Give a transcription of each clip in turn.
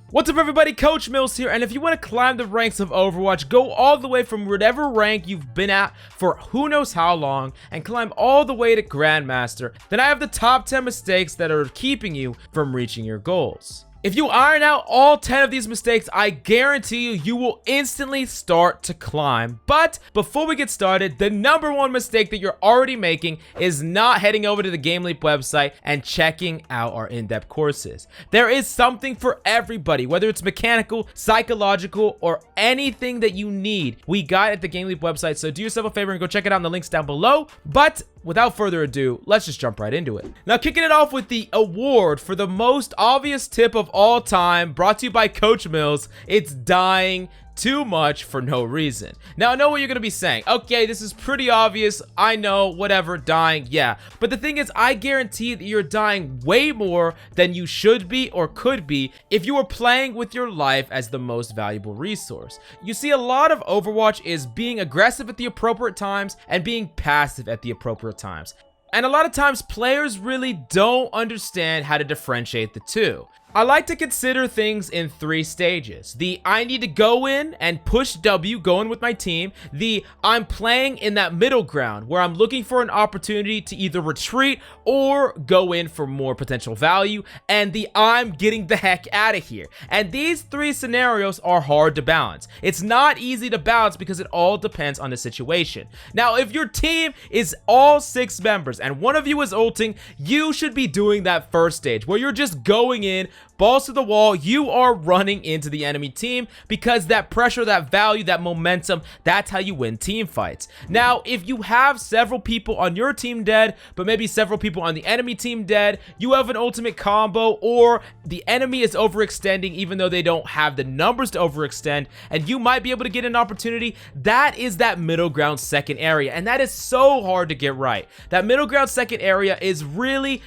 What's up everybody, Coach Mills here, and if you want to climb the ranks of Overwatch, go all the way from whatever rank you've been at for who knows how long, and climb all the way to Grandmaster, then I have the top 10 mistakes that are keeping you from reaching your goals. If you iron out all 10 of these mistakes, I guarantee you will instantly start to climb. But before we get started, the number one mistake that you're already making is not heading over to the GameLeap website and checking out our in-depth courses. There is something for everybody, whether it's mechanical, psychological, or anything that you need. We got it at the GameLeap website, so do yourself a favor and go check it out in the links down below. But without further ado, let's just jump right into it. Now, kicking it off with the award for the most obvious tip of all time, brought to you by Coach Mills. It's dying too much for no reason. Now, I know what you're gonna be saying. Okay, this is pretty obvious. I know, whatever, dying, yeah. But the thing is, I guarantee that you're dying way more than you should be or could be if you were playing with your life as the most valuable resource. You see, a lot of Overwatch is being aggressive at the appropriate times and being passive at the appropriate times. And a lot of times, players really don't understand how to differentiate the two. I like to consider things in 3 stages. The I need to go in and push W, go in with my team. The I'm playing in that middle ground where I'm looking for an opportunity to either retreat or go in for more potential value. And the I'm getting the heck out of here. And these 3 scenarios are hard to balance. It's not easy to balance because it all depends on the situation. Now, if your team is all 6 members and one of you is ulting, you should be doing that first stage where you're just going in, balls to the wall. You are running into the enemy team because that pressure, that value, that momentum, that's how you win team fights. Now, if you have several people on your team dead, but maybe several people on the enemy team dead, you have an ultimate combo, or the enemy is overextending even though they don't have the numbers to overextend, and you might be able to get an opportunity. That is that middle ground second area, and that is so hard to get right. That middle ground second area is really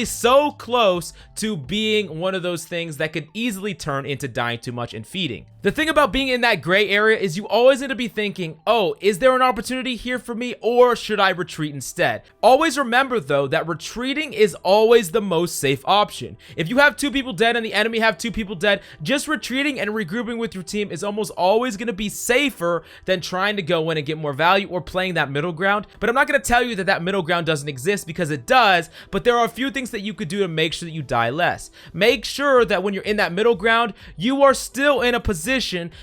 so close to being one of those things that could easily turn into dying too much and feeding. The thing about being in that gray area is you always need to be thinking, oh, is there an opportunity here for me, or should I retreat instead? Always remember though that retreating is always the most safe option. If you have 2 people dead and the enemy have 2 people dead, just retreating and regrouping with your team is almost always going to be safer than trying to go in and get more value or playing that middle ground. But I'm not going to tell you that that middle ground doesn't exist, because it does, but there are a few things that you could do to make sure that you die less. Make sure that when you're in that middle ground, you are still in a position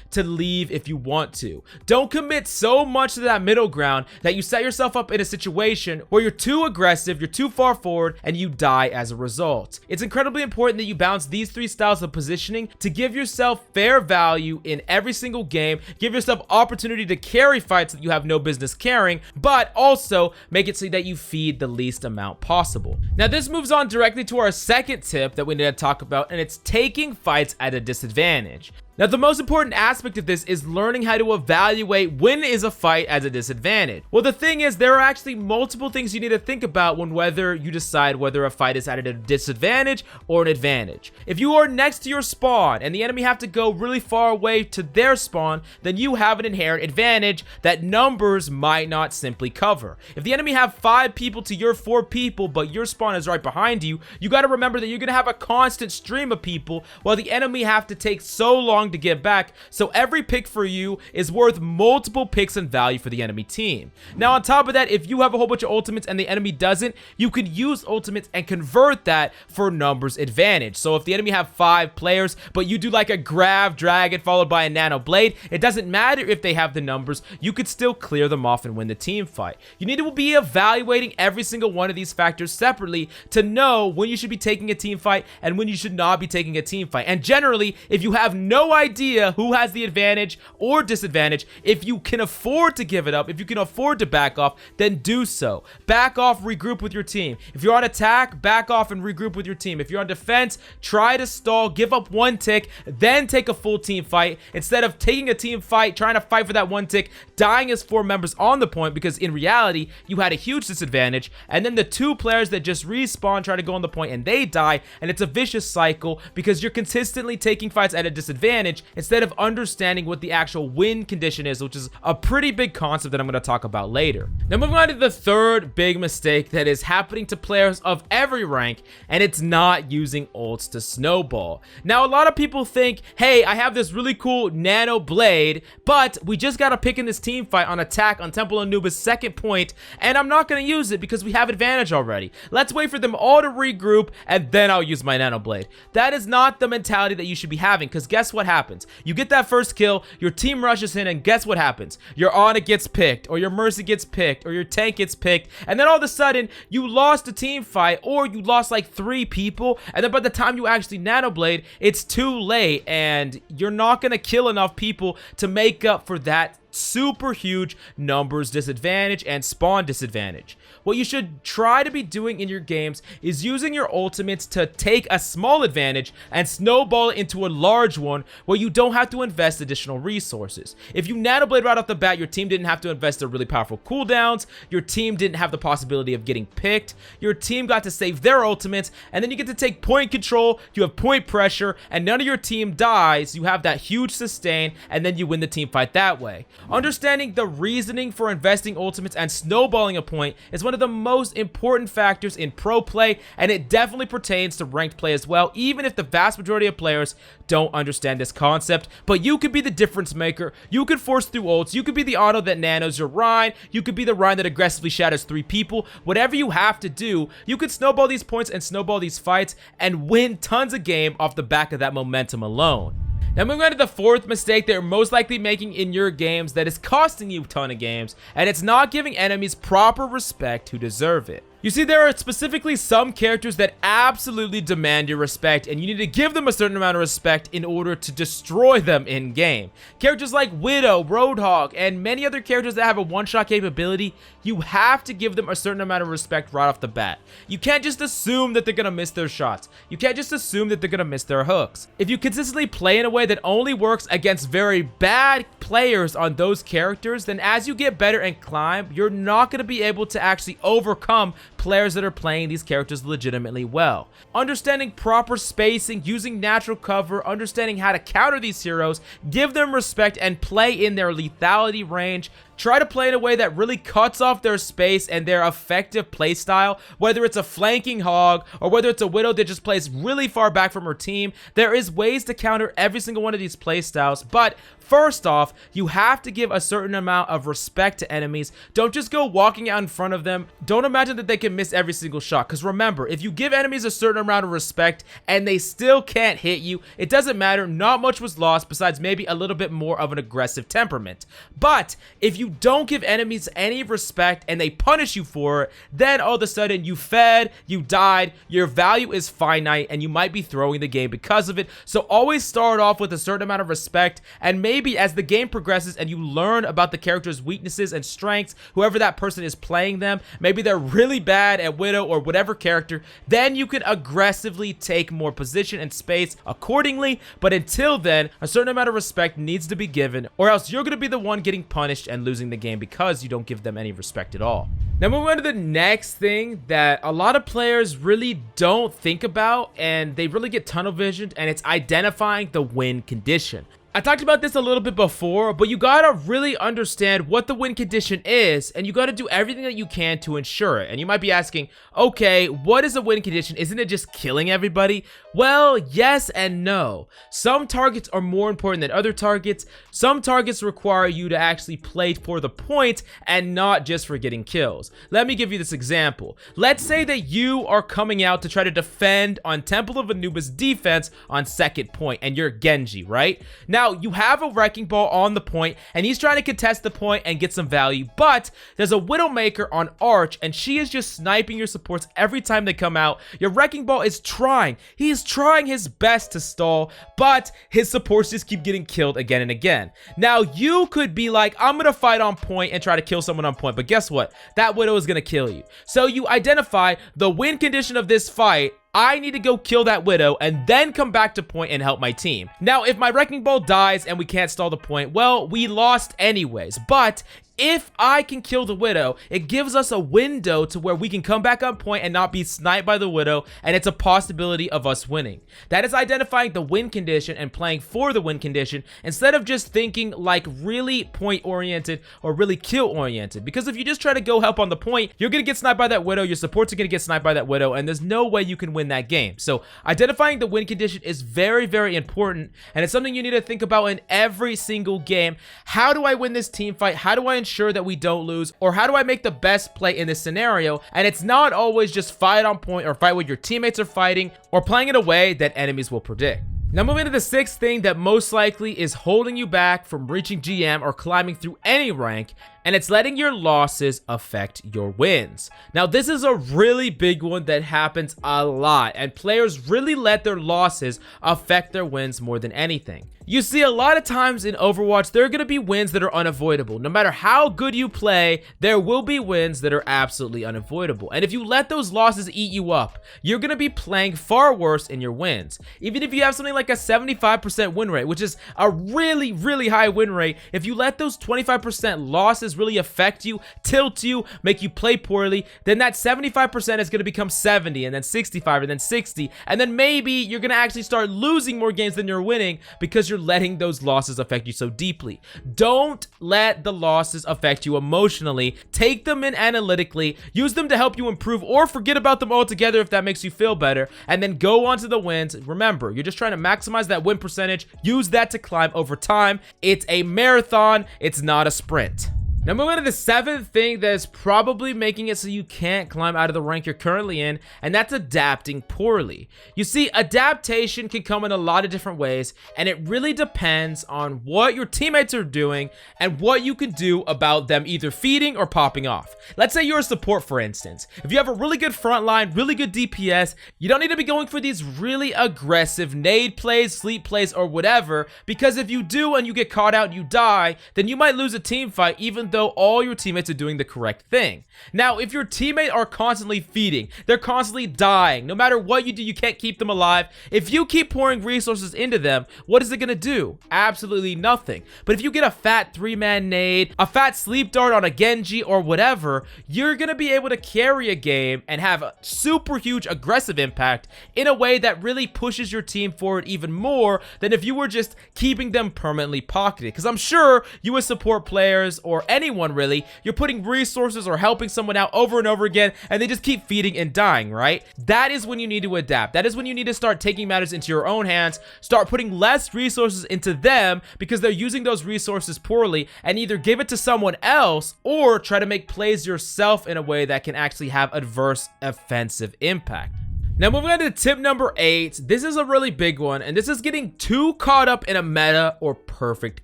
to leave if you want to. Don't commit so much to that middle ground that you set yourself up in a situation where you're too aggressive, you're too far forward, and you die as a result. It's incredibly important that you balance these 3 styles of positioning to give yourself fair value in every single game, give yourself opportunity to carry fights that you have no business carrying, but also make it so that you feed the least amount possible. Now, this moves on directly to our second tip that we need to talk about, and it's taking fights at a disadvantage. Now, the most important aspect of this is learning how to evaluate when is a fight as a disadvantage. Well, the thing is, there are actually multiple things you need to think about when whether you decide whether a fight is at a disadvantage or an advantage. If you are next to your spawn and the enemy have to go really far away to their spawn, then you have an inherent advantage that numbers might not simply cover. If the enemy have 5 people to your 4 people, but your spawn is right behind you, you got to remember that you're going to have a constant stream of people while the enemy have to take so long to get back, so every pick for you is worth multiple picks and value for the enemy team. Now, on top of that, if you have a whole bunch of ultimates and the enemy doesn't, you could use ultimates and convert that for numbers advantage. So if the enemy have 5 players, but you do like a Grav Dragon followed by a Nano Blade, it doesn't matter if they have the numbers, you could still clear them off and win the team fight. You need to be evaluating every single one of these factors separately to know when you should be taking a team fight and when you should not be taking a team fight. And generally, if you have no idea who has the advantage or disadvantage, if you can afford to give it up, if you can afford to back off, then do so. Back off, regroup with your team. If you're on attack, back off and regroup with your team. If you're on defense, try to stall, give up 1 tick, then take a full team fight instead of taking a team fight, trying to fight for that 1 tick, dying as 4 members on the point, because in reality, you had a huge disadvantage, and then the 2 players that just respawn try to go on the point and they die, and it's a vicious cycle because you're consistently taking fights at a disadvantage disadvantage instead of understanding what the actual win condition is, which is a pretty big concept that I'm going to talk about later. Now moving on to the third big mistake that is happening to players of every rank, and it's not using ults to snowball. Now a lot of people think, hey, I have this really cool nano blade, but we just got to pick in this team fight on attack on Temple Anuba's second point, and I'm not going to use it because we have advantage already. Let's wait for them all to regroup, and then I'll use my nano blade. That is not the mentality that you should be having, because guess what happens? You get that first kill, your team rushes in, and guess what happens? Your Ana gets picked, or your Mercy gets picked, or your tank gets picked, and then all of a sudden, you lost a team fight, or you lost like 3 people, and then by the time you actually nano blade, it's too late, and you're not going to kill enough people to make up for that super huge numbers disadvantage and spawn disadvantage. What you should try to be doing in your games is using your ultimates to take a small advantage and snowball it into a large one where you don't have to invest additional resources. If you nanoblade right off the bat, your team didn't have to invest in really powerful cooldowns, your team didn't have the possibility of getting picked, your team got to save their ultimates, and then you get to take point control, you have point pressure, and none of your team dies, you have that huge sustain, and then you win the team fight that way. Understanding the reasoning for investing ultimates and snowballing a point is one of the most important factors in pro play, and it definitely pertains to ranked play as well, even if the vast majority of players don't understand this concept. But you could be the difference maker, you could force through ults, you could be the auto that nanos your Rhine, you could be the Rhine that aggressively shatters 3 people. Whatever you have to do, you could snowball these points and snowball these fights and win tons of game off the back of that momentum alone. Now moving on to the fourth mistake that you're most likely making in your games that is costing you a ton of games, and it's not giving enemies proper respect who deserve it. You see, there are specifically some characters that absolutely demand your respect, and you need to give them a certain amount of respect in order to destroy them in-game. Characters like Widow, Roadhog, and many other characters that have a one-shot capability, you have to give them a certain amount of respect right off the bat. You can't just assume that they're gonna miss their shots. You can't just assume that they're gonna miss their hooks. If you consistently play in a way that only works against very bad players on those characters, then as you get better and climb, you're not gonna be able to actually overcome players that are playing these characters legitimately well. Understanding proper spacing, using natural cover, understanding how to counter these heroes, give them respect, and play in their lethality range. Try to play in a way that really cuts off their space and their effective playstyle, whether it's a flanking hog or whether it's a Widow that just plays really far back from her team. There is ways to counter every single one of these playstyles, but first off, you have to give a certain amount of respect to enemies. Don't just go walking out in front of them. Don't imagine that they can miss every single shot, because remember, if you give enemies a certain amount of respect and they still can't hit you, it doesn't matter. Not much was lost besides maybe a little bit more of an aggressive temperament. But if you don't give enemies any respect and they punish you for it, then all of a sudden you fed, you died, your value is finite, and you might be throwing the game because of it. So always start off with a certain amount of respect, and maybe as the game progresses and you learn about the character's weaknesses and strengths, whoever that person is playing them, maybe they're really bad at Widow or whatever character, then you can aggressively take more position and space accordingly. But until then, a certain amount of respect needs to be given, or else you're going to be the one getting punished and losing the game because you don't give them any respect at all. Now moving on to the next thing that a lot of players really don't think about, and they really get tunnel visioned, and it's identifying the win condition. I talked about this a little bit before, but you gotta really understand what the win condition is, and you gotta do everything that you can to ensure it. And you might be asking, okay, what is a win condition? Isn't it just killing everybody? Well, yes and no. Some targets are more important than other targets. Some targets require you to actually play for the point and not just for getting kills. Let me give you this example. Let's say that you are coming out to try to defend on Temple of Anuba's defense on second point, and you're Genji, right? Now, you have a Wrecking Ball on the point, and he's trying to contest the point and get some value, but there's a Widowmaker on Arch, and she is just sniping your supports every time they come out. Your Wrecking Ball is trying. He is trying his best to stall, but his supports just keep getting killed again and again. Now, you could be like, I'm gonna fight on point and try to kill someone on point, but guess what? That Widow is gonna kill you. So you identify the win condition of this fight. I need to go kill that Widow and then come back to point and help my team. Now, if my Wrecking Ball dies and we can't stall the point, well, we lost anyways. But if I can kill the Widow, it gives us a window to where we can come back on point and not be sniped by the Widow, and it's a possibility of us winning. That is identifying the win condition and playing for the win condition instead of just thinking like really point oriented or really kill oriented, because if you just try to go help on the point, you're gonna get sniped by that Widow, your supports are gonna get sniped by that Widow, and there's no way you can win that game. So identifying the win condition is very, very important, and it's something you need to think about in every single game. How do I win this team fight? How do I ensure that we don't lose, or how do I make the best play in this scenario? And it's not always just fight on point or fight what your teammates are fighting or playing in a way that enemies will predict. Now moving to the sixth thing that most likely is holding you back from reaching GM or climbing through any rank, and it's letting your losses affect your wins. Now this is a really big one that happens a lot, and players really let their losses affect their wins more than anything. You see, a lot of times in Overwatch, there are going to be wins that are unavoidable. No matter how good you play, there will be wins that are absolutely unavoidable. And if you let those losses eat you up, you're going to be playing far worse in your wins. Even if you have something like a 75% win rate, which is a really, really high win rate, if you let those 25% losses really affect you, tilt you, make you play poorly, then that 75% is going to become 70, and then 65, and then 60, and then maybe you're going to actually start losing more games than you're winning because you're letting those losses affect you so deeply. Don't let the losses affect you emotionally. Take them in analytically, use them to help you improve, or forget about them altogether if that makes you feel better, and then go on to the wins. Remember, you're just trying to maximize that win percentage. Use that to climb over time. It's a marathon, it's not a sprint. Now moving to the seventh thing that is probably making it so you can't climb out of the rank you're currently in, and that's adapting poorly. You see, adaptation can come in a lot of different ways, and it really depends on what your teammates are doing and what you can do about them either feeding or popping off. Let's say you're a support, for instance. If you have a really good front line, really good DPS, you don't need to be going for these really aggressive nade plays, sleep plays, or whatever, because if you do and you get caught out and you die, then you might lose a team fight even though all your teammates are doing the correct thing. Now, if your teammate are constantly feeding, they're constantly dying, no matter what you do, you can't keep them alive. If you keep pouring resources into them, what is it gonna do? Absolutely nothing. But if you get a fat 3-man nade, a fat sleep dart on a Genji or whatever, you're gonna be able to carry a game and have a super huge aggressive impact in a way that really pushes your team forward even more than if you were just keeping them permanently pocketed. Because I'm sure you as support players or anyone really, you're putting resources or helping someone out over and over again, and they just keep feeding and dying, right? That is when you need to adapt. That is when you need to start taking matters into your own hands, start putting less resources into them because they're using those resources poorly, and either give it to someone else or try to make plays yourself in a way that can actually have adverse offensive impact. Now moving on to tip number 8, this is a really big one, and this is getting too caught up in a meta or perfect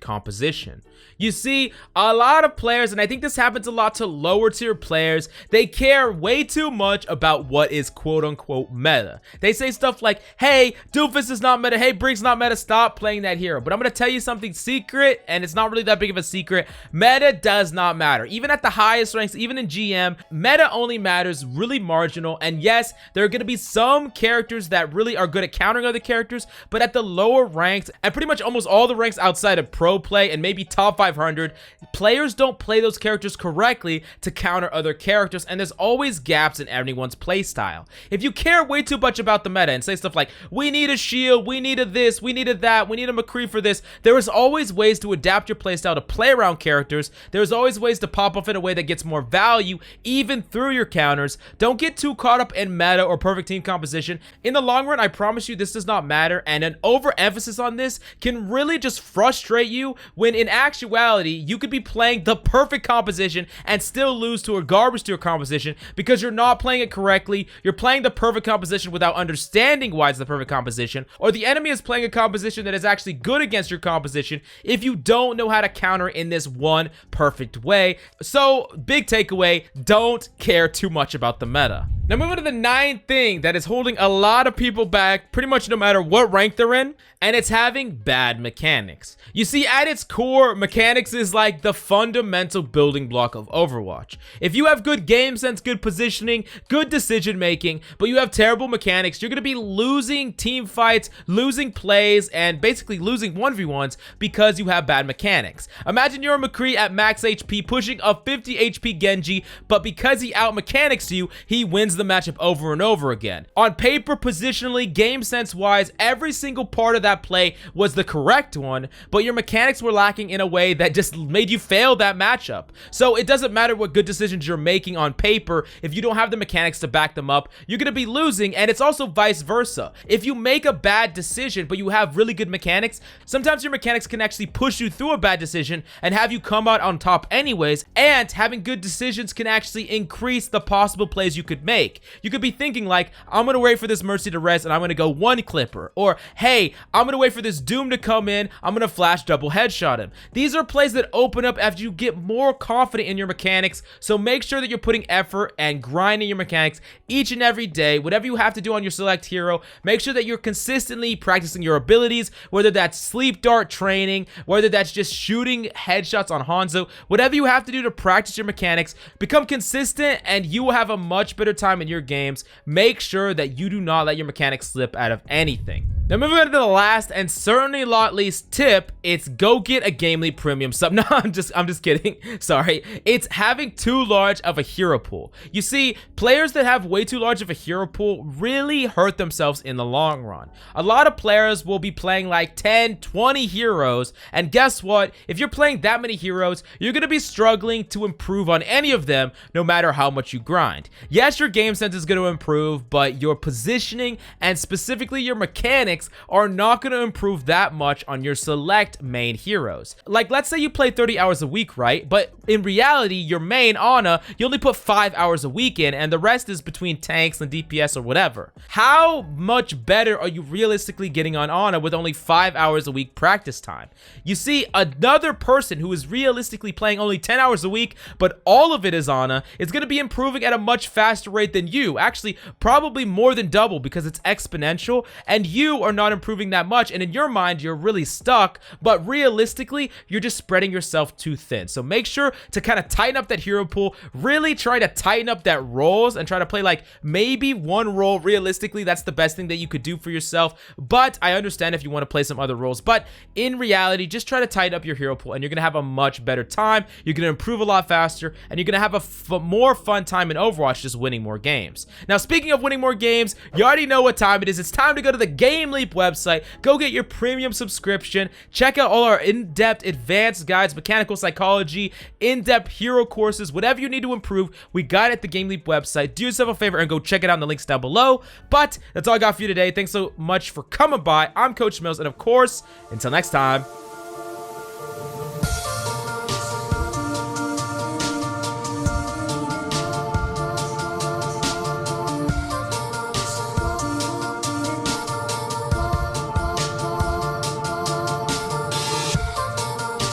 composition. You see, a lot of players, and I think this happens a lot to lower tier players, they care way too much about what is quote unquote meta. They say stuff like, hey, Doofus is not meta, hey, Brink's not meta, stop playing that hero. But I'm gonna tell you something secret, and it's not really that big of a secret. Meta does not matter. Even at the highest ranks, even in GM, meta only matters really marginal. And yes, there are gonna be some characters that really are good at countering other characters, but at the lower ranks, and pretty much almost all the ranks outside of pro play and maybe top 500, players don't play those characters correctly to counter other characters, and there's always gaps in everyone's playstyle. If you care way too much about the meta and say stuff like, we need a shield, we need a this, we need a that, we need a McCree for this, there is always ways to adapt your playstyle to play around characters. There's always ways to pop off in a way that gets more value, even through your counters. Don't get too caught up in meta or perfect team composition. In the long run, I promise you this does not matter, and an overemphasis on this can really just frustrate you when in actuality, you could be playing the perfect composition and still lose to a garbage tier composition because you're not playing it correctly. You're playing the perfect composition without understanding why it's the perfect composition, or the enemy is playing a composition that is actually good against your composition if you don't know how to counter in this one perfect way. So, big takeaway, don't care too much about the meta. Now moving to the 9th thing that is holding a lot of people back, pretty much no matter what rank they're in, and it's having bad mechanics. You see, at its core, mechanics is like the fundamental building block of Overwatch. If you have good game sense, good positioning, good decision making, but you have terrible mechanics, you're going to be losing team fights, losing plays, and basically losing 1v1s because you have bad mechanics. Imagine you're a McCree at max HP pushing a 50 HP Genji, but because he out mechanics you, he wins the matchup over and over again. On paper, positionally, game sense wise, every single part of that play was the correct one, but your mechanics were lacking in a way that just made you fail that matchup. So it doesn't matter what good decisions you're making on paper, if you don't have the mechanics to back them up, you're gonna be losing. And it's also vice versa. If you make a bad decision but you have really good mechanics, sometimes your mechanics can actually push you through a bad decision and have you come out on top anyways. And having good decisions can actually increase the possible plays you could make. You could be thinking like, I'm gonna wait for this Mercy to res and I'm gonna go one clipper, or hey, I'm gonna wait for this Doom to come in, I'm gonna flash double headshot him. These are plays that open up after you get more confident in your mechanics, so make sure that you're putting effort and grinding your mechanics each and every day. Whatever you have to do on your select hero, make sure that you're consistently practicing your abilities, whether that's sleep dart training, whether that's just shooting headshots on Hanzo, whatever you have to do to practice your mechanics, become consistent and you will have a much better time in your games. Make sure that you do not let your mechanics slip out of anything. Now moving on to the last and certainly not least tip, it's go get a GameLeap premium sub. No, I'm just kidding. Sorry. It's having too large of a hero pool. You see, players that have way too large of a hero pool really hurt themselves in the long run. A lot of players will be playing like 10, 20 heroes, and guess what? If you're playing that many heroes, you're going to be struggling to improve on any of them no matter how much you grind. Yes, your game sense is going to improve, but your positioning and specifically your mechanics are not going to improve that much on your select main heroes. Like, let's say you play 30 hours a week, right? But in reality, your main Ana, you only put 5 hours a week in, and the rest is between tanks and DPS or whatever. How much better are you realistically getting on Ana with only 5 hours a week practice time? You see, another person who is realistically playing only 10 hours a week, but all of it is Ana, is going to be improving at a much faster rate than you. Actually, probably more than double because it's exponential, and you are not improving that much, and in your mind, you're really stuck, but realistically, you're just spreading yourself too thin. So make sure to kind of tighten up that hero pool, really try to tighten up that roles, and try to play like maybe one role. Realistically, that's the best thing that you could do for yourself, but I understand if you want to play some other roles. But in reality, just try to tighten up your hero pool, and you're going to have a much better time. You're going to improve a lot faster, and you're going to have a more fun time in Overwatch just winning more games. Now, speaking of winning more games, you already know what time it is. It's time to go to the GameLeap website, go get your premium subscription, check out all our in-depth advanced guides, mechanical psychology, in-depth hero courses, whatever you need to improve, we got it at the GameLeap website. Do yourself a favor and go check it out in the links down below. But that's all I got for you today. Thanks so much for coming by. I'm Coach Mills, and of course, until next time,